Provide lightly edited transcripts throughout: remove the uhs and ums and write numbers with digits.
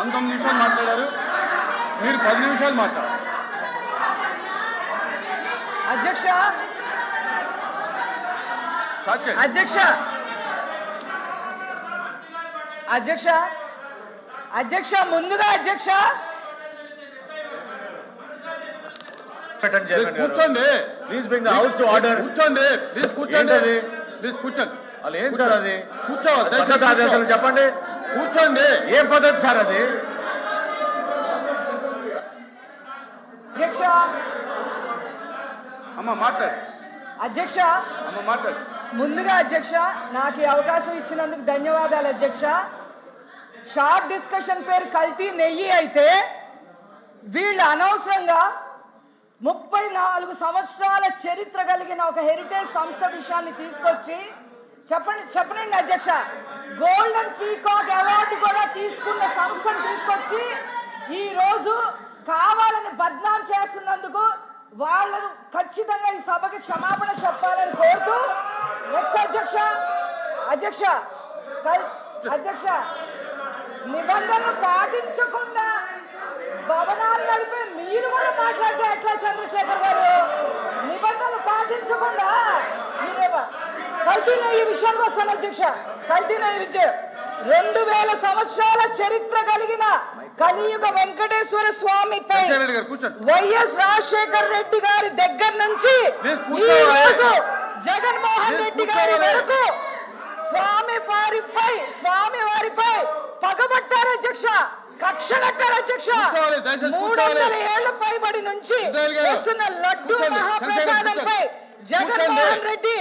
19 నిమిషాలు మాట్లాడారు. మీరు 10 నిమిషాలు మాట్లాడారు. అధ్యక్ష అధ్యక్ష అధ్యక్ష అధ్యక్ష ముందుగా అధ్యక్ష కూర్చోండి. Please bring the house to order. కూర్చోండి ప్లీజ్. కూర్చోండి ప్లీజ్. కూర్చోండి. వాళ్ళు ఏం సార్ అది? కూర్చోవద్దు. చెప్పండి. కూర్చోండి. ఏం పద్ధతి సార్ అది? అధ్యక్ష అమ్మ మాట్లాడు. అధ్యక్ష అమ్మ మాట్లాడు. ముందుగా అధ్యక్ష నాకు ఈ అవకాశం ఇచ్చినందుకు ధన్యవాదాలు అధ్యక్ష. షార్ట్ డిస్కషన్ పేరు కల్తీ నెయ్యి అయితే వీళ్ళు అనవసరంగా 34 సంవత్సరాల చరిత్ర కలిగిన ఒక హెరిటేజ్ సంస్థ విషయాన్ని తీసుకొచ్చి చెప్పండి అధ్యక్ష, గోల్డెన్ పీకాక్ అవార్డు కూడా తీసుకున్న సంస్థను తీసుకొచ్చి ఈ రోజు కావాలని బద్నాం చేస్తున్నందుకు వాళ్ళను ఖచ్చితంగా ఈ సభకి క్షమాపణ చెప్పాలని కోరుతూ నెక్స్ట్ అధ్యక్ష అధ్యక్ష నిబంధనలు పాటించకుండా భవనాలు నడిపే మీరు కూడా మాట్లాడితే ఎట్లా చంద్రశేఖర్ గారు? నిబంధనలు పాటించకుండా కల్తీ నెయ్యి విషయానికి వస్తాను అధ్యక్ష. కల్తీ నెయ్యి విషయం 2000 సంవత్సరాల చరిత్ర కలిగిన కలియుగ వెంకటేశ్వర స్వామిపై వైఎస్ రాజశేఖర్ రెడ్డి గారి దగ్గర నుంచి ఈ రోజు జగన్మోహన్ రెడ్డి గారి వరకు స్వామి వారిపై పగబట్టారు అధ్యక్ష, కక్ష కట్టారు అధ్యక్ష. 300 ఏళ్ల పైబడి నుంచి వస్తున్న లడ్డూ మహాప్రసాదంపై జగన్మోహన్ రెడ్డి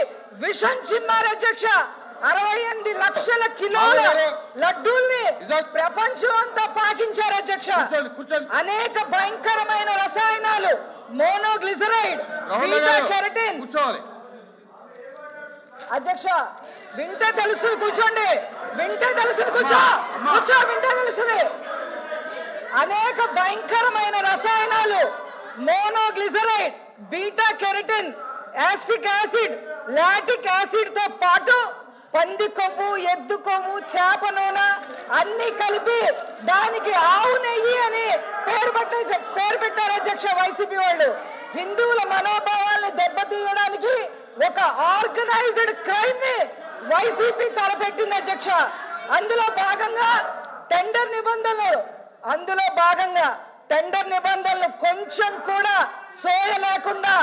విషం చిమ్మారు అధ్యక్ష. 68 లక్షల కిలోల లడ్డూల్ని ప్రపంచం అంతా పాకించారు అధ్యక్ష. అనేక భయంకరమైన రసాయనాలు మోనోగ్లిసరైడ్, బీటా కెరటిన్. అధ్యక్ష వింటే తెలుస్తుంది, కూర్చోండి. వింటే తెలుస్తుంది, వింటే తెలుస్తుంది. అనేక భయంకరమైన రసాయనాలు monoglyceride, beta keratin, acetic acid, lactic acid తో పాటు పంది కొవ్వు, ఎద్దు కొవ్వు, చేప నూనె అన్ని కలిపి దానికి ఆవు నెయ్యి అని పేరు పెట్టారు అధ్యక్ష వైసీపీ వాళ్ళు. హిందువుల మనోభావాలను దెబ్బతీయడానికి ఒక ఆర్గనైజ్డ్ క్రైమ్ ని వైసీపీ తలపెట్టింది అధ్యక్ష. అందులో భాగంగా టెండర్ నిబంధనలు కొంచెం కూడా సోయ లేకుండా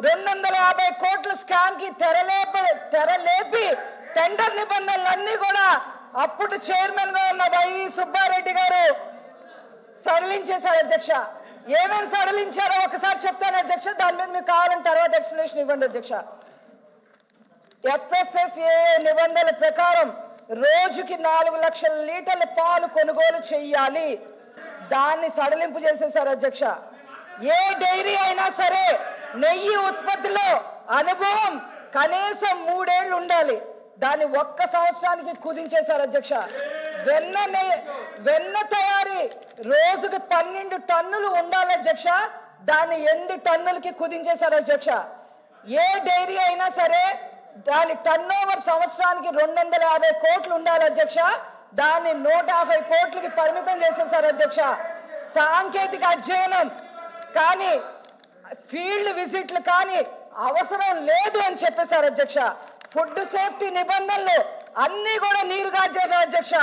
250 కోట్ల స్కామ్ కి తెరలేపి టెండర్ నిబంధనలన్నీ కూడా అప్పుడు చైర్మన్ గా ఉన్న వైవి సుబ్బారెడ్డి గారు సడలించేశారు అధ్యక్ష. ఏమేమి సడలించారో ఒకసారి చెప్తాను అధ్యక్ష, దాని మీద మీకు కావాలని తర్వాత ఎక్స్ప్లెనేషన్ ఇవ్వండి అధ్యక్ష. FSSAI నిబంధనల ప్రకారం రోజుకి 4 లక్షల లీటర్ల పాలు కొనుగోలు చెయ్యాలి. దాన్ని సడలింపు చేసేశారు అధ్యక్ష. ఏ డైరీ అయినా సరే నెయ్యి ఉత్పత్తిలో అనుభవం కనీసం 3 ఏళ్లు ఉండాలి. దాన్ని 1 సంవత్సరానికి కుదించేశారు అధ్యక్ష. వెన్న తయారీ రోజుకి 12 టన్నులు ఉండాలి అధ్యక్ష. దాన్ని 8 టన్నులకి కుదించేశారు అధ్యక్ష. ఏ డైరీ అయినా సరే దాని టర్న్ ఓవర్ సంవత్సరానికి 250 కోట్లు ఉండాలి అధ్యక్ష. దాన్ని 150 కోట్లకి పరిమితం చేసేశారు అధ్యక్ష. సాంకేతిక అధ్యయనం కానీ ఫీల్డ్ విజిట్లు కానీ అవసరం లేదు అని చెప్పేశారు అధ్యక్ష. ఫుడ్ సేఫ్టీ నిబంధనలు అన్ని కూడా నీరుగా చేశారు అధ్యక్ష.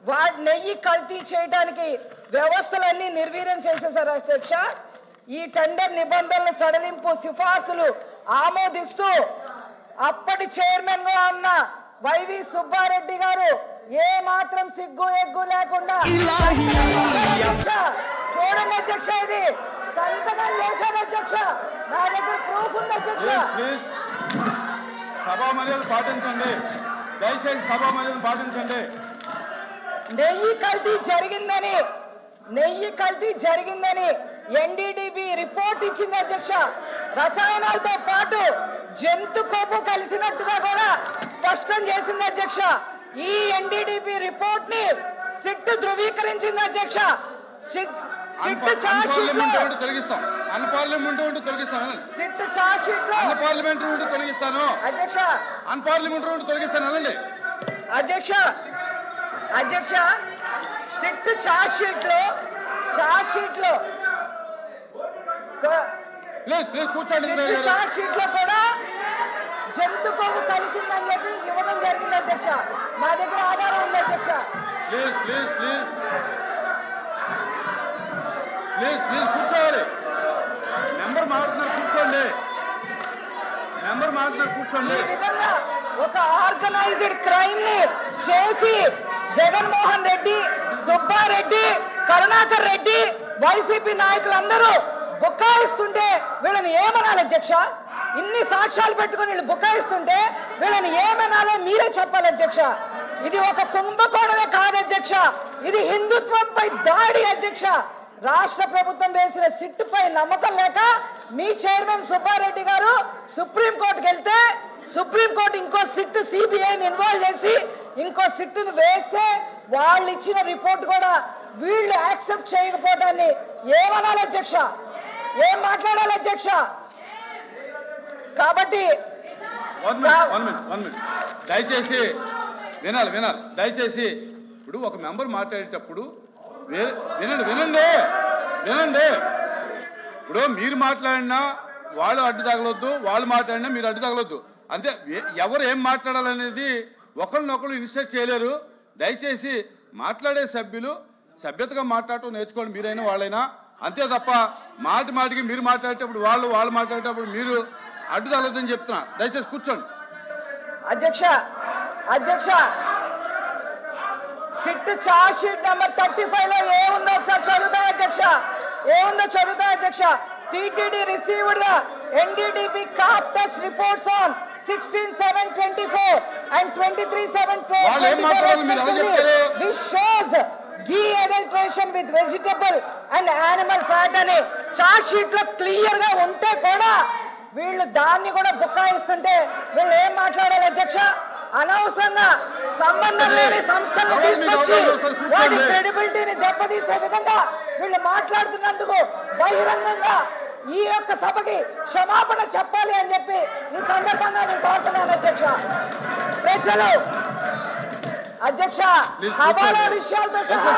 వాటి నెయ్యి కల్తీ చేయడానికి వ్యవస్థలన్నీ నిర్వీర్యం చేసేశారు అధ్యక్ష. ఈ టెండర్ నిబంధనల సడలింపు సిఫార్సులు ఆమోదిస్తూ అప్పటి చైర్మన్ గా ఉన్న వైవి సుబ్బారెడ్డి గారు ఏ మాత్రం సిగ్గు ఎగ్గు లేకుండా చూడండి అధ్యక్ష, ఇది సంతకం చేశారు అధ్యక్ష. నా దగ్గర ప్రూఫ్ ఉంది అధ్యక్ష. సభా మర్యాద పాటించండి, దయచేసి సభా మర్యాద పాటించండి. నెయ్యి కల్తీ జరిగిందని NDDB రిపోర్ట్ ఇచ్చింది అధ్యక్ష. రసాయనాలతో పాటు జంతు కొవ్వు కలిసినట్టుగా కూడా స్పష్టం చేసింది అధ్యక్ష. ఈ NDDB రిపోర్ట్ ని సిట్ ధృవీకరించింది అధ్యక్ష. సిట్ చార్జ్ షీట్ లో ప్లీజ్ ప్లీజ్ కూర్చోండి ఇంద్రయ్య గారు. చార్జ్ షీట్ లో కూడా జంతు కొవ్వు కలిసిందని చెప్పి ఇవ్వడం జరిగింది అధ్యక్ష. మా దగ్గర ఆధారం ఉంది అధ్యక్ష. Please please please please please కూర్చోవాలి. మెంబర్ మాట్లాడుతున్నారు కూర్చోండి. మెంబర్ మాట్లాడుతున్నారు కూర్చోండి. ఈ విధంగా ఒక ఆర్గనైజ్డ్ క్రైమ్ ని చేసి జగన్మోహన్ రెడ్డి, సుబ్బారెడ్డి, కరుణాకర్ రెడ్డి, వైసీపీ నాయకులందరూ బుకాయిస్తుంటే వీళ్ళని ఏమనాలి అధ్యక్ష? ఇన్ని సాక్ష్యాలు పెట్టుకుని వీళ్ళు బుకాయిస్తుంటే వీళ్ళని ఏమనాలో మీరే చెప్పాలి అధ్యక్ష. ఇది ఒక కుంభకోణమే కాదు అధ్యక్ష, ఇది హిందుత్వంపై దాడి అధ్యక్ష. రాష్ట్ర ప్రభుత్వం వేసిన సిట్ పై నమ్మకం లేక మీ చైర్మన్ సుబ్బారెడ్డి గారు సుప్రీంకోర్టుకి వెళ్తే సుప్రీంకోర్టు ఇంకో సిట్ సిబిఐని ఇన్వాల్వ్ చేసి ఇంకో సిట్ను వేస్తే వాళ్ళు ఇచ్చిన రిపోర్ట్ కూడా వీళ్ళు యాక్సెప్ట్ చేయకపోవడాన్ని ఏమనాలి అధ్యక్ష? ఏం మాట్లాడాలి అధ్యక్ష? కాబట్టి వన్ మినిట్ దయచేసి వినాలి. దయచేసి ఇప్పుడు ఒక మెంబర్ మాట్లాడేటప్పుడు వినండి. ఇప్పుడు మీరు మాట్లాడినా వాళ్ళు అడ్డు తగలొద్దు, వాళ్ళు మాట్లాడినా మీరు అడ్డు తగలొద్దు. అంతే. ఎవరు ఏం మాట్లాడాలనేది ఒకరినొకరు ఇన్స్ట్రక్ట్ చేయలేరు. దయచేసి మాట్లాడే సభ్యులు సభ్యతగా మాట్లాడటం నేర్చుకోండి, మీరైనా వాళ్ళైనా. అంతే తప్ప మాటికి మీరు మాట్లాడేటప్పుడు వాళ్ళు మాట్లాడేటప్పుడు మీరు అడ్డు తగలొద్దని చెప్తున్నా. దయచేసి కూర్చోండి. అధ్యక్ష సిట్ చార్జ్ షీట్ నెంబర్ 35 లో ఏముందో ఒకసారి చదువుతా అధ్యక్ష. TTD received the NDDB calf test reports on 16/7/24 and 23/7/24 which shows ghee adulteration with vegetable and animal fat అని చార్జ్ షీట్ లో క్లియర్ గా ఉంటే కూడా వీళ్ళు దాన్ని కూడా బుకాయిస్తుంటే వీళ్ళు ఏం మాట్లాడాలి అధ్యక్ష? అనవసరంగా సంబంధం లేని సంస్థలను తీసుకొచ్చి వాటి క్రెడిబిలిటీని దెబ్బతీసే విధంగా వీళ్ళు మాట్లాడుతున్నందుకు బహిరంగంగా ఈ యొక్క సభకి క్షమాపణ చెప్పాలి అని చెప్పి ఈ సందర్భంగా నేను కోరుతున్నాను అధ్యక్ష. ప్రజలు అధ్యక్ష హవాలా విషయాలతో సహా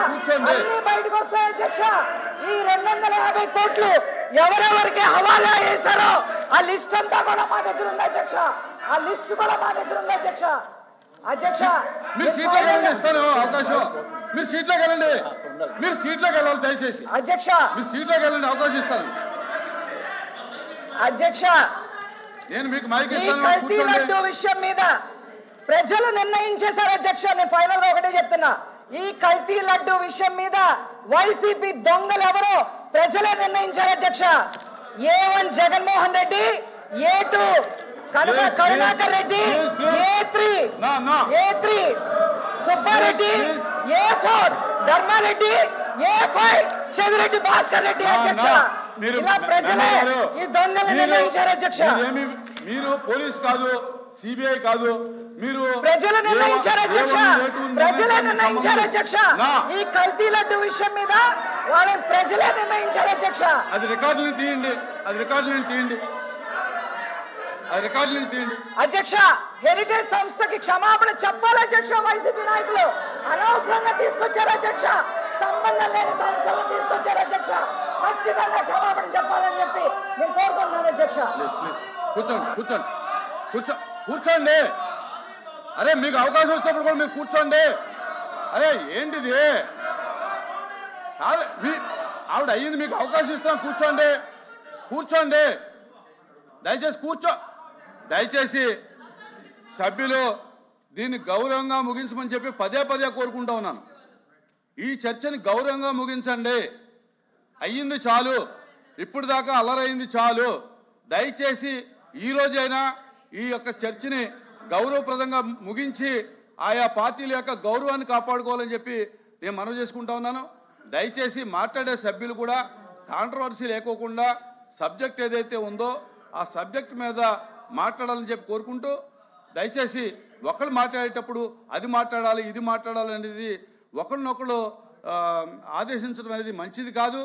అన్ని బయటకు వస్తాయి అధ్యక్ష. ఈ 250 కోట్లు ఎవరెవరికి హవాలా వేశారో ఆ లిస్ట్ అంతా కూడా మా దగ్గర ఉంది అధ్యక్ష. మీరు సీట్లోకి వెళ్ళండి, ఇస్తాను అవకాశం. మీరు సీట్లోకి వెళ్ళాలి దయచేసి అధ్యక్ష. మీరు సీట్లోకి వెళ్ళండి, అవకాశం ఇస్తాను అధ్యక్ష. నేను మీకు మైక్ ఈ ఇస్తాను. కల్తీ లడ్డు విషయం మీద ప్రజలు నిర్ణయించేశారు అధ్యక్ష. నేను ఫైనల్ గా ఒకటే చెప్తున్నా, ఈ కల్తీ లడ్డు విషయం మీద వైసీపీ దొంగలు ఎవరో ప్రజలే నిర్ణయించారు అధ్యక్ష. A1 Jaganmohan Reddy, A2 Karunakar Reddy, A3 Subbareddy, A4 Dharmareddy, A5 Chevireddy Bhaskar Reddy అధ్యక్ష. ఇలా ప్రజలే ఈ దొంగలు నిర్ణయించారు అధ్యక్ష. మీరు పోలీస్ కాదు, సిబిఐ కాదు, మీరు ప్రజలు నిర్ణయించారు అధ్యక్ష. ఈ కల్తీ లడ్డు విషయం మీద వాళ్ళని ప్రజలే నిర్ణయించారు అధ్యక్ష. అది రికార్డులను తీయండి. అధ్యక్ష, హెరిటేజ్ సంస్థకి క్షమాపణ చెప్పాలి అధ్యక్ష. వైసీపీ నాయకులు అనవసరంగా తీసుకొచ్చారు అధ్యక్ష. సంబంధం లేని సంస్థలను తీసుకొచ్చారు అధ్యక్ష. ఖచ్చితంగా క్షమాపణ చెప్పాలని చెప్పి నేను కోరుకుంటున్నాను అధ్యక్ష. కూర్చోండి. అరే మీకు అవకాశం వచ్చినప్పుడు కూడా మీరు కూర్చోండి. అరే ఏంటిది? ఆవిడ అయ్యింది, మీకు అవకాశం ఇస్తాం. కూర్చోండి. దయచేసి సభ్యులు దీన్ని గౌరవంగా ముగించమని చెప్పి పదే కోరుకుంటా ఉన్నాను. ఈ చర్చని గౌరవంగా ముగించండి. అయ్యింది చాలు, ఇప్పుడు దాకా అల్లరైంది చాలు. దయచేసి ఈ రోజైనా ఈ యొక్క చర్చని గౌరవప్రదంగా ముగించి ఆయా పార్టీల యొక్క గౌరవాన్ని కాపాడుకోవాలని చెప్పి నేను మనవి చేసుకుంటా ఉన్నాను. దయచేసి మాట్లాడే సభ్యులు కూడా కాంట్రవర్సీ లేకోకుండా సబ్జెక్ట్ ఏదైతే ఉందో ఆ సబ్జెక్ట్ మీద మాట్లాడాలని చెప్పి కోరుకుంటూ, దయచేసి ఒకళ్ళు మాట్లాడేటప్పుడు అది మాట్లాడాలి ఇది మాట్లాడాలి అనేది ఒకరినొకరు ఆదేశించడం అనేది మంచిది కాదు.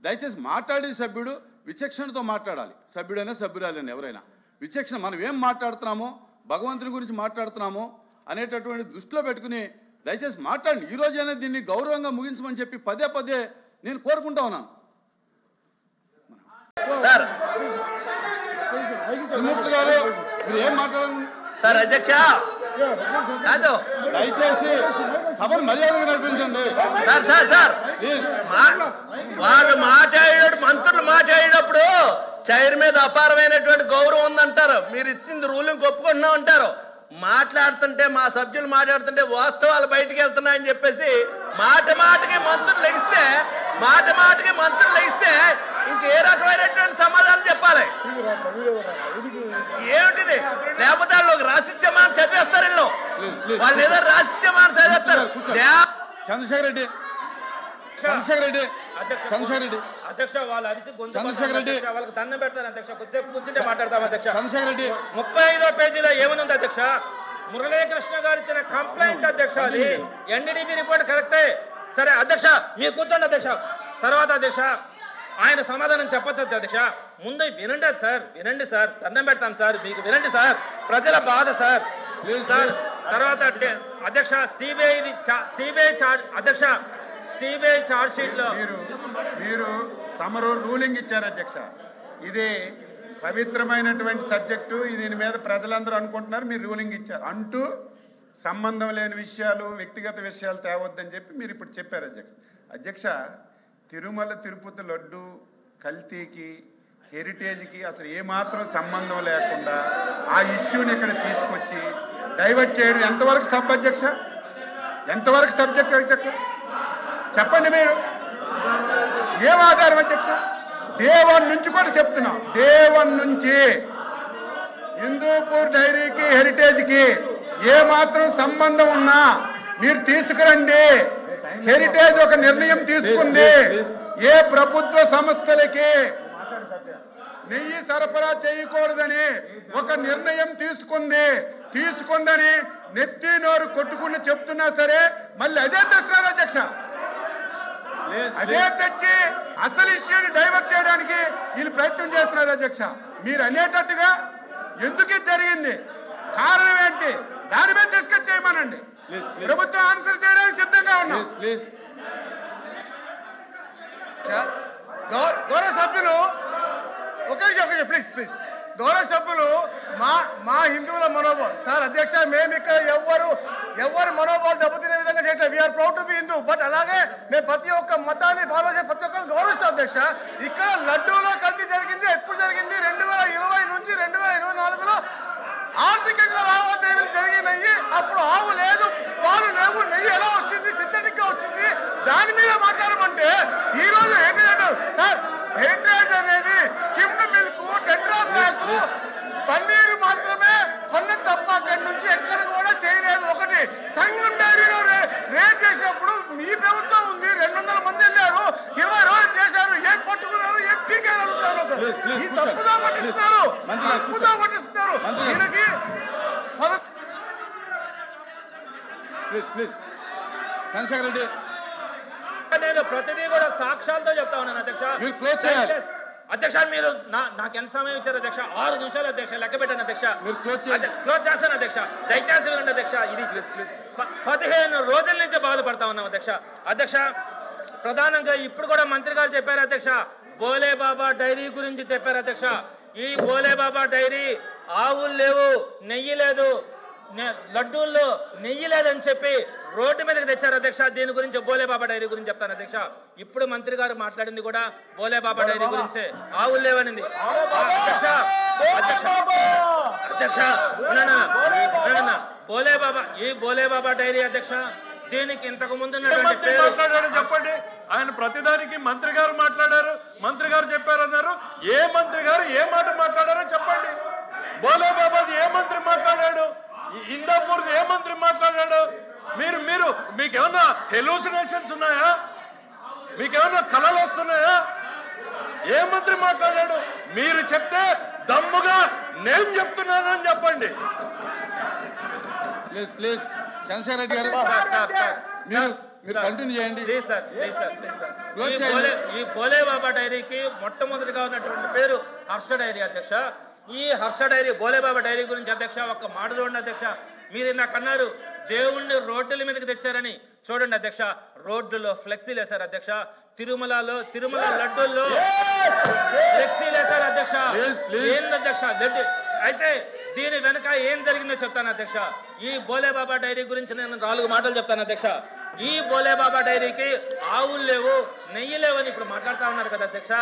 దయచేసి మాట్లాడే సభ్యుడు విచక్షణతో మాట్లాడాలి. సభ్యుడైనా సభ్యురాలైనా ఎవరైనా విచక్షణ, మనం ఏం మాట్లాడుతున్నామో, భగవంతుని గురించి మాట్లాడుతున్నామో అనేటటువంటి దృష్టిలో పెట్టుకుని దయచేసి మాట్లాడండి. ఈ రోజైనా దీన్ని గౌరవంగా ముగించమని చెప్పి పదే పదే నేను కోరుకుంటా ఉన్నాను. సార్ త్రిమూర్తి గారు మీరు ఏం మాట్లాడాలి? సార్ అధ్యక్ష కాదు దయచేసి సభను మర్యాదగా నడిపించండి. Sir sir sir please. వాళ్ళు మాట్లాడేటప్పుడు మంత్రులు మాట్లాడేటప్పుడు చైర్ మీద అపారమైనటువంటి గౌరవం ఉందంటారు. మీరు ఇచ్చింది రూలింగ్ ఒప్పుకుంటున్నాం అంటారు. మాట్లాడుతుంటే మా సభ్యులు మాట్లాడుతుంటే వాస్తవాలు బయటికి వెళ్తున్నాయని చెప్పేసి మాట మాటకి మంత్రులు లెగిస్తే ఇంకే రకమైనటువంటి సమాధానం చెప్పాలి. ఏమిటిది? లేకపోతే వాళ్ళు ఒక రాసిత్యమాన్ని చదివేస్తారు. వీళ్ళు వాళ్ళు ఏదో రాసిత్యమాన్ని చదివేస్తారు. చంద్రశేఖర్ రెడ్డి అధ్యక్ష వాళ్ళు అరిసి చంద్రశేఖర్ రెడ్డి వాళ్ళకి దండం పెడతారు అధ్యక్ష. కొద్దిసేపు కూర్చుంటే మాట్లాడతాం అధ్యక్ష. చంద్రశేఖర్ రెడ్డి 35వ పేజీలో ఏమనుంది అధ్యక్ష? మురళీకృష్ణ గారు ఇచ్చిన కంప్లైంట్ అధ్యక్ష. అది ఎన్డీడీబీ రిపోర్ట్ కరెక్టే. సరే అధ్యక్ష మీరు కూర్చోండి అధ్యక్ష. తర్వాత అధ్యక్ష ఆయన సమాధానం చెప్పచ్చు అధ్యక్ష. ముందు వినండి సార్ దండం పెడతాం సార్. మీకు వినండి సార్, ప్రజల బాధ సార్. సార్ తర్వాత అధ్యక్ష సిబిఐ చార్జ్ షీట్ లో మీరు తమరు రూలింగ్ ఇచ్చారు అధ్యక్ష. ఇది పవిత్రమైనటువంటి సబ్జెక్టు. దీని మీద ప్రజలందరూ అనుకుంటున్నారు. మీరు రూలింగ్ ఇచ్చారు అంటూ సంబంధం లేని విషయాలు, వ్యక్తిగత విషయాలు తేవద్దని చెప్పి మీరు ఇప్పుడు చెప్పారు అధ్యక్ష. తిరుమల తిరుపతి లడ్డు కల్తీకి, హెరిటేజ్కి అసలు ఏమాత్రం సంబంధం లేకుండా ఆ ఇష్యూని ఇక్కడ తీసుకొచ్చి డైవర్ట్ చేయడం ఎంతవరకు అధ్యక్ష? ఎంతవరకు సబ్జెక్ట్ అధ్యక్ష? చెప్పండి మీరు. ఏం ఆధారం అధ్యక్ష? డే1 నుంచి కూడా చెప్తున్నాం. డే1 నుంచి హిందూపూర్ డైరీకి, హెరిటేజ్కి ఏమాత్రం సంబంధం ఉన్నా మీరు తీసుకురండి. హెరిటేజ్ ఒక నిర్ణయం తీసుకుంది. ఏ ప్రభుత్వ సంస్థలకి నెయ్యి సరఫరా చేయకూడదని ఒక నిర్ణయం తీసుకుందని నెత్తి నోరు కొట్టుకుని చెప్తున్నా సరే మళ్ళీ అదే తెస్తున్నారు అధ్యక్ష. అదే తెచ్చి అసలు ఇష్యూని డైవర్ట్ చేయడానికి వీళ్ళు ప్రయత్నం చేస్తున్నారు అధ్యక్ష. మీరు అనేటట్టుగా ఎందుకు జరిగింది, కారణం ఏంటి, దాని మీద డిస్కస్ చేయమనండి. ప్రభుత్వం ఆన్సర్ చేయడానికి సిద్ధంగా ఉన్నాం. గౌరవ సభ్యులు ప్లీజ్ గౌరవ సభ్యులు మా హిందువుల మనోభావం సార్ అధ్యక్ష. మేము ఇక్కడ ఎవరు మనోభావం దెబ్బతినే విధంగా చేయట్లేదు. We are proud to be Hindu. But అలాగే మేము ప్రతి ఒక్క మతాన్ని ఫాలో చేసి ప్రతి ఒక్కరిని గౌరవిస్తాం అధ్యక్ష. ఇక్కడ లడ్డూలో కల్తీ జరిగింది. ఎప్పుడు జరిగింది? 2020 నుంచి 2024లో ఆర్థికంగా లావాదేవీలు జరిగినాయి. అప్పుడు ఆవు లేదు, పాలు లేవు, నెయ్యి ఎలా వచ్చింది? సింథటిక్ గా వచ్చింది. దాని మీద మాట్లాడమంటే ఈ రోజు హెరిటేజ్ అంటారు సార్. హెరిటేజ్ అనేది skimmed milk, tetra pack, paneer మాత్రమే కొన్న తప్ప అక్కడి నుంచి ఎక్కడ కూడా చేయలేదు. ఒకటి సంఘం డైరీలో రేట్ చేసినప్పుడు మీ ప్రభుత్వం ఉంది, 200 మంది వెళ్ళారు, 20 రోజులు చేశారు. ఏం పట్టుకున్నారు, ఏం పీకేరు అడుగుతారు సార్. ఈ తప్పుదా పట్టిస్తారు. దీనికి చంద్రశేఖర్ రెడ్డి నేను ప్రతిదీ కూడా సాక్ష్యాలతో చెప్తా ఉన్నాను అధ్యక్ష. మీరు క్లోజ్ చేయాలి అధ్యక్ష. మీరు నాకు ఎంత సమయం ఇచ్చారు అధ్యక్ష? 6 నిమిషాలు అధ్యక్ష. లెక్క పెట్టాను అధ్యక్ష. మీరు క్లోజ్ చేయాలి. క్లోజ్ చేస్తాను అధ్యక్ష. దయచేసి వినండి అధ్యక్ష. ఇది 15 రోజుల నుంచి బాధపడతా ఉన్నాం అధ్యక్ష. ప్రధానంగా ఇప్పుడు కూడా మంత్రి గారు చెప్పారు అధ్యక్ష. బోలే బాబా డైరీ గురించి చెప్పారు అధ్యక్ష. ఈ బోలే బాబా డైరీ ఆవులు లేవు, నెయ్యి లేదు, లడ్డూల్లో నెయ్యి లేదని చెప్పి రోడ్డు మీదకి తెచ్చారు అధ్యక్ష. దీని గురించి బోలే బాబా డైరీ గురించి చెప్తాను అధ్యక్ష. ఇప్పుడు మంత్రి గారు మాట్లాడింది కూడా బోలే బాబా డైరీ గురించే. ఆవులు లేవనింది అధ్యక్ష. బోలే బాబా డైరీ అధ్యక్ష. దీనికి ఇంతకు ముందు మాట్లాడారు చెప్పండి. ఆయన ప్రతిదానికి మంత్రి గారు మాట్లాడారు, మంత్రి గారు చెప్పారన్నారు. ఏ మంత్రి గారు ఏ మాట మాట్లాడారో చెప్పండి. బోలే బాబాది ఏ మంత్రి మాట్లాడాడు? ఇందాపూర్ ఏ మంత్రి మాట్లాడాడు? మీరు మీకేమన్నా హెలూసినేషన్స్ ఉన్నాయా? మీకేమన్నా కళలు వస్తున్నాయా? ఏ మంత్రి మాట్లాడాడు? మీరు చెప్తే దమ్ముగా నేను చెప్తున్నానని చెప్పండి. ప్లీజ్ చంద్రశేఖర్ రెడ్డి గారు మీరు కంటిన్యూ చేయండి. ఈ బోలే బాబా డైరీకి మొట్టమొదటిగా ఉన్నటువంటి పేరు హర్ష డైరీ అధ్యక్ష. ఈ హర్ష డైరీ బోలే బాబా డైరీ గురించి అధ్యక్ష ఒక్క మాట చూడండి అధ్యక్ష. మీరు ఇందాక అన్నారు దేవుణ్ణి రోడ్డుల మీదకి తెచ్చారని చూడండి అధ్యక్ష, రోడ్డులో ఫ్లెక్సీలు వేశారు అధ్యక్ష, తిరుమల లడ్డూల్లో ఫ్లెక్సీలు వేశారు అధ్యక్ష. ఏంది అధ్యక్ష లడ్డు? అయితే దీని వెనక ఏం జరిగిందో చెప్తాను అధ్యక్ష. ఈ బోలేబాబా డైరీ గురించి నేను 4 మాటలు చెప్తాను అధ్యక్ష. ఈ బోలేబాబా డైరీకి ఆవులు లేవు, నెయ్యి లేవని ఇప్పుడు మాట్లాడుతా ఉన్నారు కదా అధ్యక్ష.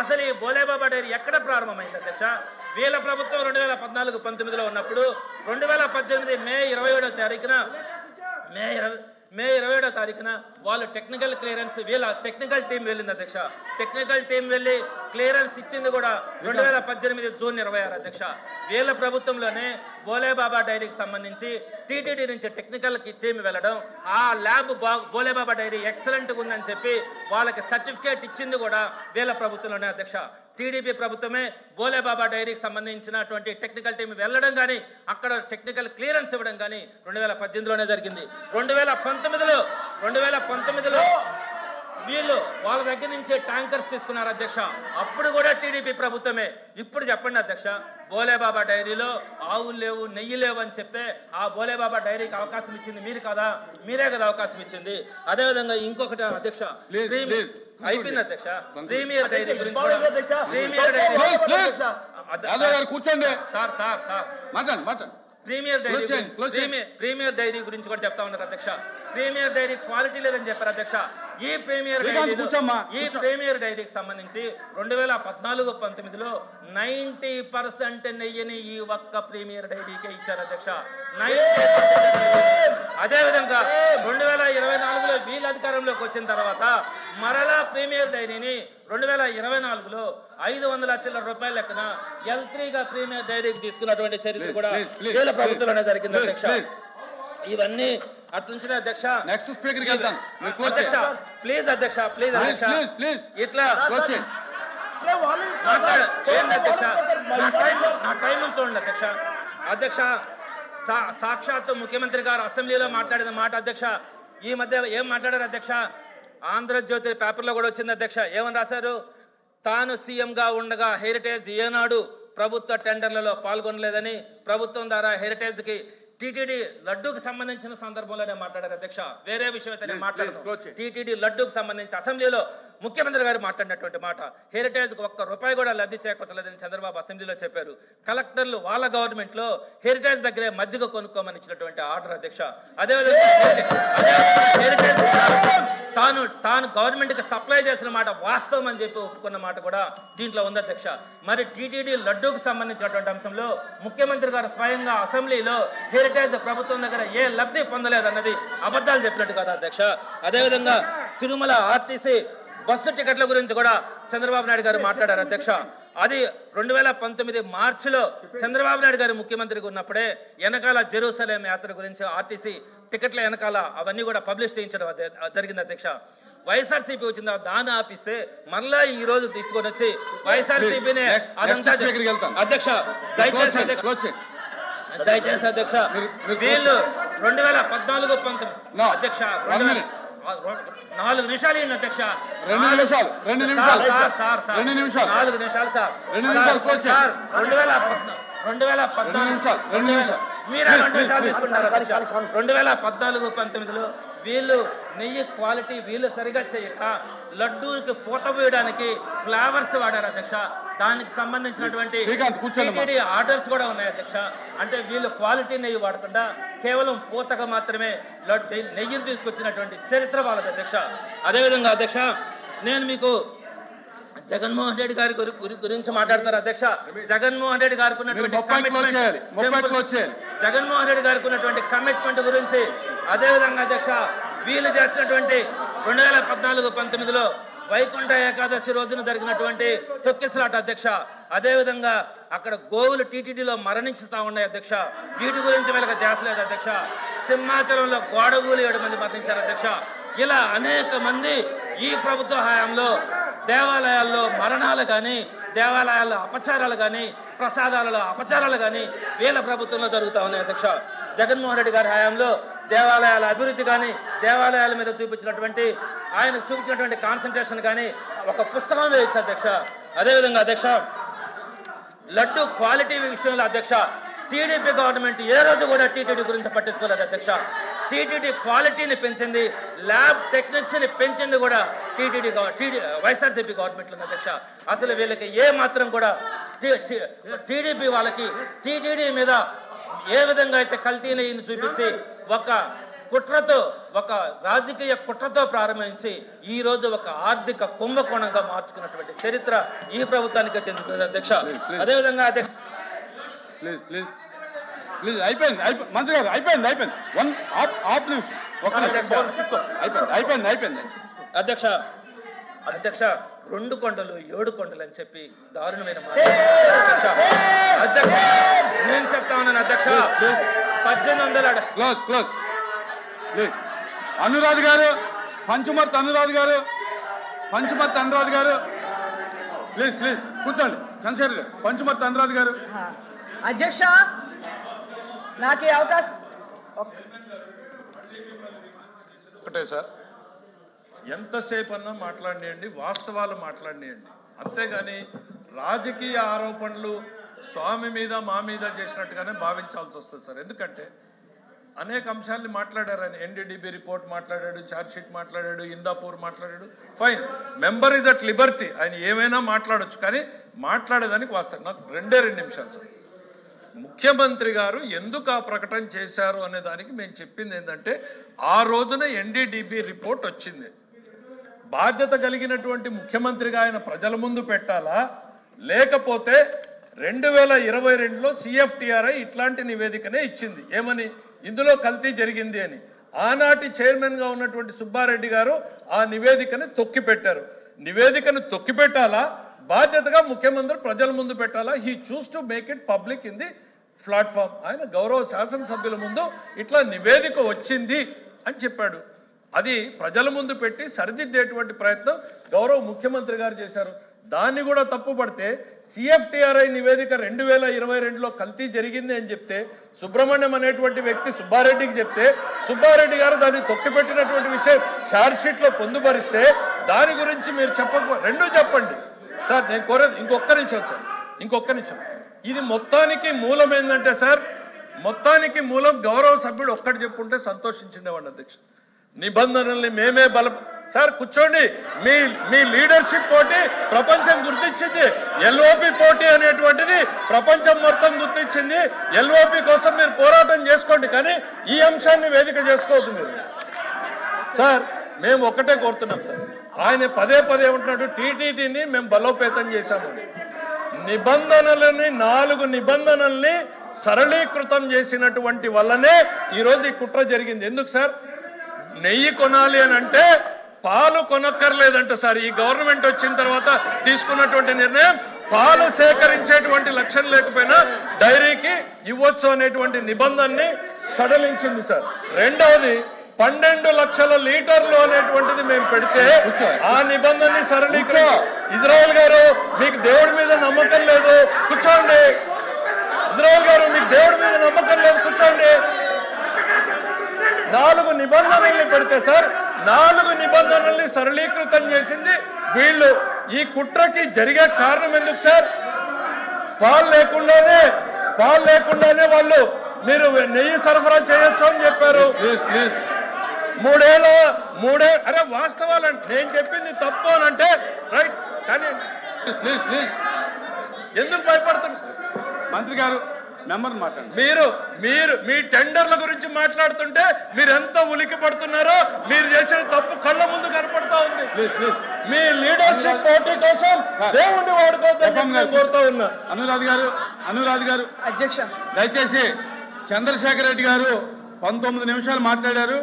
అసలు ఈ బోలేబాబా డైరీ ఎక్కడ ప్రారంభమైంది అధ్యక్ష? వీళ్ళ ప్రభుత్వం 2014-19లో ఉన్నప్పుడు 2018 మే 27వ తారీఖున వాళ్ళు టెక్నికల్ క్లియరెన్స్, వీళ్ళ టెక్నికల్ టీం వెళ్ళింది అధ్యక్ష. టెక్నికల్ టీం వెళ్ళి క్లియరెన్స్ ఇచ్చింది కూడా 2018 జూన్ 26 అధ్యక్ష. వీళ్ళ ప్రభుత్వంలోనే బోలేబాబా డైరీకి సంబంధించి టీటీడీ నుంచి టెక్నికల్ టీం వెళ్ళడం, ఆ ల్యాబ్ బోలేబాబా డైరీ ఎక్సలెంట్గా ఉందని చెప్పి వాళ్ళకి సర్టిఫికేట్ ఇచ్చింది కూడా వీళ్ళ ప్రభుత్వంలోనే అధ్యక్ష. టీడీపీ ప్రభుత్వమే బోలేబాబా డైరీకి సంబంధించినటువంటి టెక్నికల్ టీం వెళ్ళడం కానీ అక్కడ టెక్నికల్ క్లియరెన్స్ ఇవ్వడం కానీ 2018లోనే జరిగింది. 2019లో వీళ్ళు వాళ్ళ దగ్గర నుంచి ట్యాంకర్స్ తీసుకున్నారు అధ్యక్ష. అప్పుడు కూడా టీడీపీ ప్రభుత్వమే. ఇప్పుడు చెప్పండి అధ్యక్ష, బోలేబాబా డైరీలో ఆవులు లేవు, నెయ్యి లేవు అని చెప్తే ఆ బోలేబాబా డైరీకి అవకాశం ఇచ్చింది మీరే కదా అవకాశం ఇచ్చింది. అదేవిధంగా ఇంకొకటి అధ్యక్ష, అయిపోయింది అధ్యక్ష, ప్రీమియర్ డైరీ గురించి కూర్చోండి సార్ మాట్లాడండి. ప్రీమియర్ డైరీ గురించి కూడా చెప్తా ఉన్నారు అధ్యక్ష. ప్రీమియర్ డైరీ క్వాలిటీ లేదని చెప్పారు అధ్యక్ష. ఈ ప్రీమియర్ డైరీకి సంబంధించి 2014-19లో 90% నెయ్యిని ఈ ఒక్క ప్రీమియర్ డైరీకే ఇచ్చారు అధ్యక్ష. 90%. అదేవిధంగా 2024లో వీళ్ళ అధికారంలోకి వచ్చిన తర్వాత మరలా ప్రీమియర్ డైరీని 2024లో 500 లక్షల రూపాయల లెక్కన L3గా ప్రీమియర్ డైరీకి తీసుకున్నటువంటి చరిత్ర కూడా వీళ్ళ ప్రభుత్వంలోనే జరిగింది అధ్యక్ష. ఇవన్నీ అట్లుంచిన అధ్యక్ష. నెక్స్ట్ స్పీకర్కి వెళ్తాను. ప్లీజ్ అధ్యక్ష ఇట్లా మాట్లాడు. ఏంటి అధ్యక్ష, నా టైం చూడండి అధ్యక్ష. సాక్షాత్తు ముఖ్యమంత్రి గారు అసెంబ్లీలో మాట్లాడిన మాట అధ్యక్ష. ఈ మధ్య ఏం మాట్లాడారు అధ్యక్ష? ఆంధ్రజ్యోతి పేపర్లో కూడా వచ్చింది అధ్యక్ష. ఏమని రాశారు? తాను సీఎంగా ఉండగా హెరిటేజ్ ఏనాడు ప్రభుత్వ టెండర్లలో పాల్గొనలేదని, ప్రభుత్వం ద్వారా హెరిటేజ్కి టీటీడీ లడ్డూకి సంబంధించిన సందర్భంలోనే మాట్లాడారు అధ్యక్ష. వేరే విషయం అయితే మాట్లాడదు. టీటీడీ లడ్డూకి సంబంధించి అసెంబ్లీలో ముఖ్యమంత్రి గారు మాట్లాడినటువంటి మాట, హెరిటేజ్కి ₹1 కూడా లబ్ధి చేకూర్చలేదని చంద్రబాబు అసెంబ్లీలో చెప్పారు. కలెక్టర్లు వాళ్ళ గవర్నమెంట్ లో హెరిటేజ్ దగ్గరే మజ్జిగ కొనుక్కోమని ఇచ్చినటువంటి ఆర్డర్ అధ్యక్ష. అదేవిధంగా హెరిటేజ్ తాను గవర్నమెంట్ కి సప్లై చేసిన మాట వాస్తవం అని చెప్పి ఒప్పుకున్న మాట కూడా దీంట్లో ఉంది అధ్యక్ష. మరి టీటీడీ లడ్డూకి సంబంధించినటువంటి అంశంలో ముఖ్యమంత్రి గారు స్వయంగా అసెంబ్లీలో హెరిటేజ్ ప్రభుత్వం దగ్గర ఏ లబ్ధి పొందలేదన్నది అబద్ధాలు చెప్పినట్టు కదా అధ్యక్ష. అదేవిధంగా తిరుమల ఆర్టీసీ బస్సు టికెట్ల గురించి కూడా చంద్రబాబు నాయుడు గారు మాట్లాడారు అధ్యక్ష. అది 2019 మార్చిలో చంద్రబాబు నాయుడు గారు ముఖ్యమంత్రిగా ఉన్నప్పుడే వెనకాల జెరూసలేం యాత్ర గురించి ఆర్టీసీ టికెట్ల వెనకాల అవన్నీ కూడా పబ్లిష్ చేయించడం జరిగింది అధ్యక్ష. వైఎస్ఆర్సీపీ వచ్చిన దాన్ని ఆపిస్తే మరలా ఈ రోజు తీసుకొని వచ్చి వైఎస్ఆర్సీపీనే అధ్యక్ష దయచేసి అధ్యక్ష వీళ్ళు 2014-19 అధ్యక్ష 4 నిమిషాలు ఏంటి అధ్యక్ష? 2 నిమిషాలు 4 నిమిషాలు సార్ 2014 మీరే 2 నిమిషాలు తీసుకుంటారు అధ్యక్ష. 2014-19లో వీళ్ళు నెయ్యి క్వాలిటీ వీళ్ళు సరిగా చేయక లడ్డూకి పూత వేయడానికి ఫ్లేవర్స్ వాడారు అధ్యక్ష. దానికి సంబంధించినటువంటి టీటీడీ ఆర్డర్స్ కూడా ఉన్నాయి అధ్యక్ష. అంటే వీళ్ళు క్వాలిటీ నెయ్యి వాడకుండా కేవలం పూతగా మాత్రమే నెయ్యిని తీసుకొచ్చినటువంటి చరిత్ర వాళ్ళది అధ్యక్ష. అదేవిధంగా అధ్యక్ష నేను మీకు జగన్మోహన్ రెడ్డి గారి గురించి మాట్లాడతారు అధ్యక్ష. జగన్మోహన్ రెడ్డి గారికి ఉన్నటువంటి కమిట్మెంట్ గురించి, అదేవిధంగా అధ్యక్ష వీళ్ళు చేసినటువంటి 2014-19లో వైకుంఠ ఏకాదశి రోజున జరిగినటువంటి తొక్కిసలాట అధ్యక్ష. అదేవిధంగా అక్కడ గోవులు టీటీడీలో మరణించుతా ఉన్నాయి అధ్యక్ష. వీటి గురించి వీళ్ళకి ధ్యాస లేదు అధ్యక్ష. సింహాచలంలో గోడగూలు 7 మంది మరణించారు అధ్యక్ష. ఇలా అనేక మంది ఈ ప్రభుత్వ హయాంలో దేవాలయాల్లో మరణాలు కానీ, దేవాలయాల్లో అపచారాలు కానీ, ప్రసాదాలలో అపచారాలు కానీ వీళ్ళ ప్రభుత్వంలో జరుగుతూ ఉన్నాయి అధ్యక్ష. జగన్మోహన్ రెడ్డి గారి హయాంలో దేవాలయాల అభివృద్ధి కానీ, దేవాలయాల మీద ఆయన చూపించినటువంటి కాన్సన్ట్రేషన్ కానీ ఒక పుస్తకం వేయచ్చు అధ్యక్ష. అదేవిధంగా అధ్యక్ష లడ్డు క్వాలిటీ విషయంలో అధ్యక్ష టీడీపీ గవర్నమెంట్ ఏ రోజు కూడా టీటీడీ గురించి పట్టించుకోలేదు అధ్యక్ష. టీటీడీ క్వాలిటీని పెంచింది, ల్యాబ్ టెక్నిక్స్ ని పెంచింది కూడా వైఎస్ఆర్సీపీ గవర్నమెంట్ ఉంది అధ్యక్ష. అసలు వీళ్ళకి ఏ మాత్రం కూడా టీడీపీ వాళ్ళకి టీటీడీ మీద ఏ విధంగా అయితే కల్తీని చూపించి ఒక కుట్రతో, ఒక రాజకీయ కుట్రతో ప్రారంభించి ఈ రోజు ఒక ఆర్థిక కుంభకోణంగా మార్చుకున్నటువంటి చరిత్ర ఈ ప్రభుత్వానికి చెందుతుంది అధ్యక్ష. అదేవిధంగా అధ్యక్ష ప్లీజ్ ప్లీజ్ ప్లీజ్ అయిపోయింది మంత్రి గారు అయిపోయింది వన్ హాఫ్ నిమిషం ఒక అయిపోయింది అధ్యక్ష. 2 కొండలు 7 కొండలు అని చెప్పి దారుణమైన మాట అధ్యక్ష. నేను చెప్తా ఉన్నాను అధ్యక్ష. 1800 క్లోజ్ అనురాధ్ గారు, పంచుమర్తి అనురాధ్ గారు ప్లీజ్ కూర్చోండి. చంద్రశేఖర్ గారు, పంచుమర్తి అనురాధ్ గారు. అధ్యక్ష నాకు ఈ అవకాశం ఒకటే సార్, ఎంతసేపు అన్నా మాట్లాడియండి, వాస్తవాలు మాట్లాడియండి, అంతేగాని రాజకీయ ఆరోపణలు స్వామి మీద మా మీద చేసినట్టుగానే భావించాల్సి వస్తుంది సార్. ఎందుకంటే అనేక అంశాలని మాట్లాడారు ఆయన. ఎన్డీడీబీ రిపోర్ట్ మాట్లాడాడు, ఛార్జ్ షీట్ మాట్లాడాడు, ఇందాపూర్ మాట్లాడాడు. Fine, member is at Liberty, ఆయన ఏమైనా మాట్లాడొచ్చు, కానీ మాట్లాడేదానికి వాస్తవం. నాకు 2 నిమిషాలు సార్. ముఖ్యమంత్రి గారు ఎందుకు ఆ ప్రకటన చేశారు అనే దానికి మేము చెప్పింది ఏంటంటే, ఆ రోజున ఎన్డీడీబీ రిపోర్ట్ వచ్చింది. బాధ్యత కలిగినటువంటి ముఖ్యమంత్రిగా ఆయన ప్రజల ముందు పెట్టాలా, లేకపోతే 2022లో సిఎఫ్టిఆర్ఐ ఇట్లాంటి నివేదికనే ఇచ్చింది. ఏమని? ఇందులో కల్తీ జరిగింది అని. ఆనాటి చైర్మన్ గా ఉన్నటువంటి సుబ్బారెడ్డి గారు ఆ నివేదికను తొక్కిపెట్టారు. నివేదికను తొక్కిపెట్టాలా, బాధ్యతగా ముఖ్యమంత్రి ప్రజల ముందు పెట్టాలా? He choose to make it public in the platform. ఆయన గౌరవ శాసనసభ్యుల ముందు ఇట్లా నివేదిక వచ్చింది అని చెప్పాడు. అది ప్రజల ముందు పెట్టి సరిదిద్దేటువంటి ప్రయత్నం గౌరవ ముఖ్యమంత్రి గారు చేశారు. దాన్ని కూడా తప్పుపడితే సిఎఫ్టిఆర్ఐ నివేదిక 2022లో కల్తీ జరిగింది అని చెప్తే, సుబ్రహ్మణ్యం అనేటువంటి వ్యక్తి సుబ్బారెడ్డికి చెప్తే, సుబ్బారెడ్డి గారు దాన్ని తొక్కిపెట్టినటువంటి విషయం ఛార్జ్ షీట్ లో పొందుపరిస్తే, దాని గురించి మీరు రెండు చెప్పండి సార్. నేను కోరేది ఇంకొక్క నిమిషం. ఇది మొత్తానికి మూలం ఏంటంటే సార్, మొత్తానికి మూలం గౌరవ సభ్యుడు ఒక్కటి చెప్పుంటే సంతోషించిండేవాడిని అధ్యక్ష. నిబంధనల్ని మేమే సార్ కూర్చోండి. మీ లీడర్షిప్ పోటీ ప్రపంచం గుర్తించింది. ఎల్ఓపి పోటీ అనేటువంటిది ప్రపంచం మొత్తం గుర్తించింది. ఎల్ఓపి కోసం మీరు పోరాటం చేసుకోండి, కానీ ఈ అంశాన్ని వేదిక చేసుకోవద్దు మీరు. సార్ మేము ఒకటే కోరుతున్నాం సార్, ఆయన పదే ఉంటున్నాడు టీటీడీని మేము బలోపేతం చేశామని. నిబంధనలని 4 నిబంధనల్ని సరళీకృతం చేసినటువంటి వల్లనే ఈరోజు ఈ కుట్ర జరిగింది. ఎందుకు సార్? నెయ్యి కొనాలి అని అంటే పాలు కొనక్కర్లేదంట సార్. ఈ గవర్నమెంట్ వచ్చిన తర్వాత తీసుకున్నటువంటి నిర్ణయం, పాలు సేకరించేటువంటి లక్ష్యం లేకపోయినా డైరీకి ఇవ్వచ్చు అనేటువంటి నిబంధనని సడలించింది సార్. రెండవది 12 లక్షల లీటర్లు అనేటువంటిది మేము పెడితే ఆ నిబంధనని సరళీకరణ. ఇజ్రాయెల్ గారు మీకు దేవుడి మీద నమ్మకం లేదు, కూర్చోండి. ఇజ్రాయెల్ గారు మీకు దేవుడి మీద నమ్మకం లేదు, కూర్చోండి. 4 నిబంధనల్ని పెడితే సార్, 4 నిబంధనల్ని సరళీకృతం చేసింది వీళ్ళు. ఈ కుట్రకి జరిగే కారణం ఎందుకు సార్? పాలు లేకుండానే వాళ్ళు మీరు నెయ్యి సరఫరా చేయొచ్చు అని చెప్పారు. 3 అరే వాస్తవాలు నేను చెప్పింది తప్పు అని అంటే రైట్, కానీ ఎందుకు భయపడుతున్నారు మంత్రి గారు? మెంబర్ మాట్లాడండి. మీరు మీ టెండర్ల గురించి మాట్లాడుతుంటే మీరు ఎంత ఉలికి పడుతున్నారో, మీరు చేసిన తప్పు కళ్ళ ముందు కనపడతా ఉంది. మీ లీడర్షిప్ పోటీ కోసం దేవుణ్ణి వాడుకోవద్దని కోరుతా ఉన్నా. అనురాధ్ గారు అధ్యక్ష దయచేసి. చంద్రశేఖర్ రెడ్డి గారు 19 నిమిషాలు మాట్లాడారు.